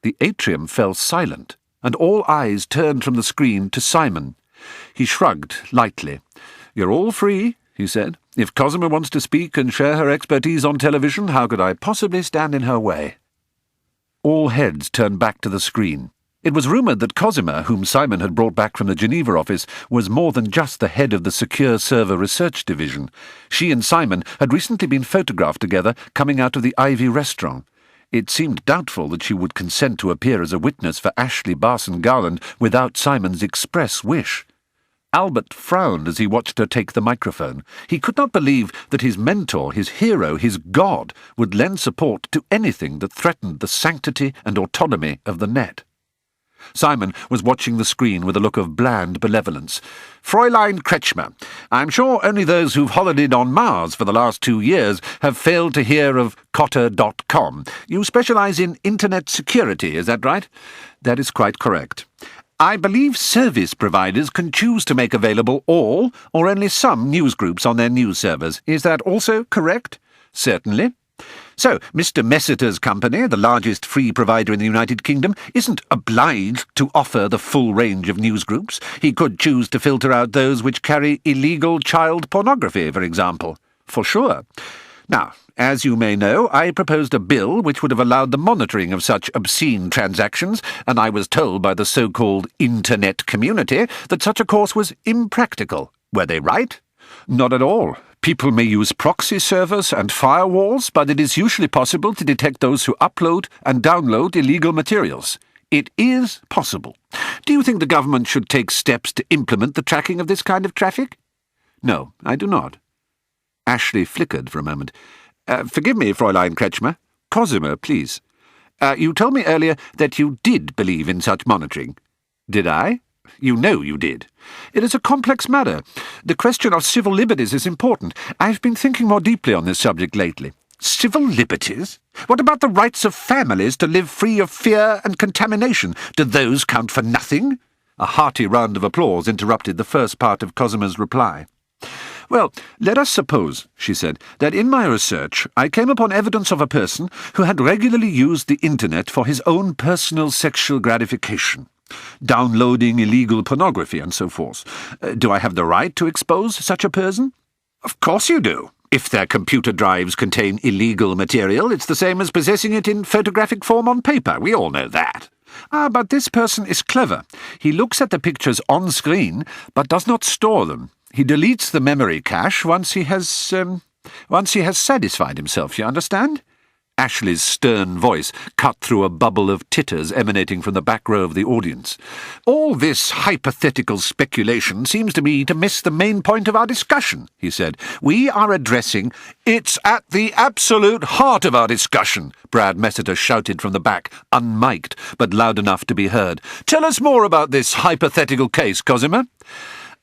The atrium fell silent, and all eyes turned from the screen to Simon. He shrugged lightly. "You're all free," he said. "If Cosima wants to speak and share her expertise on television, how could I possibly stand in her way?" All heads turned back to the screen. It was rumoured that Cosima, whom Simon had brought back from the Geneva office, was more than just the head of the Secure Server Research Division. She and Simon had recently been photographed together coming out of the Ivy restaurant. It seemed doubtful that she would consent to appear as a witness for Ashley Barson-Garland without Simon's express wish. Albert frowned as he watched her take the microphone. He could not believe that his mentor, his hero, his god, would lend support to anything that threatened the sanctity and autonomy of the net. Simon was watching the screen with a look of bland benevolence. "Fräulein Kretschmer, I'm sure only those who've holidayed on Mars for the last 2 years have failed to hear of Cotter.com. You specialise in Internet security, is that right?" "That is quite correct." "I believe service providers can choose to make available all or only some newsgroups on their news servers. Is that also correct?" "Certainly." "So, Mr. Messiter's company, the largest free provider in the United Kingdom, isn't obliged to offer the full range of newsgroups. He could choose to filter out those which carry illegal child pornography, for example." "For sure. Now, as you may know, I proposed a bill which would have allowed the monitoring of such obscene transactions, and I was told by the so-called Internet community that such a course was impractical. Were they right?" "Not at all. People may use proxy servers and firewalls, but it is usually possible to detect those who upload and download illegal materials." "It is possible. Do you think the government should take steps to implement the tracking of this kind of traffic?" "No, I do not." Ashley flickered for a moment. Forgive me, Fräulein Kretschmer. Cosima, please. You told me earlier that you did believe in such monitoring." "Did I?" "You know you did." "It is a complex matter. The question of civil liberties is important. I've been thinking more deeply on this subject lately." "Civil liberties? What about the rights of families to live free of fear and contamination? Do those count for nothing?" A hearty round of applause interrupted the first part of Cosima's reply. "Well, let us suppose," she said, "that in my research I came upon evidence of a person who had regularly used the Internet for his own personal sexual gratification, downloading illegal pornography and so forth. Do I have the right to expose such a person?" "Of course you do. If their computer drives contain illegal material, it's the same as possessing it in photographic form on paper. We all know that." But this person is clever. He looks at the pictures on screen, but does not store them. He deletes the memory cache once he has satisfied himself, you understand?" Ashley's stern voice cut through a bubble of titters emanating from the back row of the audience. "All this hypothetical speculation seems to me to miss the main point of our discussion," he said. "We are addressing—" "It's at the absolute heart of our discussion," Brad Messiter shouted from the back, unmiked, but loud enough to be heard. "Tell us more about this hypothetical case, Cosima."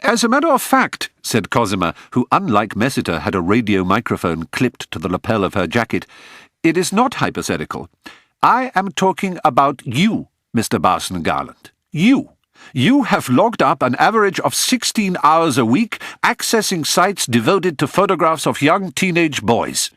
"As a matter of fact," said Cosima, who, unlike Messiter, had a radio microphone clipped to the lapel of her jacket, "it is not hypothetical. I am talking about you, Mr. Barson-Garland. You. You have logged up an average of 16 hours a week accessing sites devoted to photographs of young teenage boys.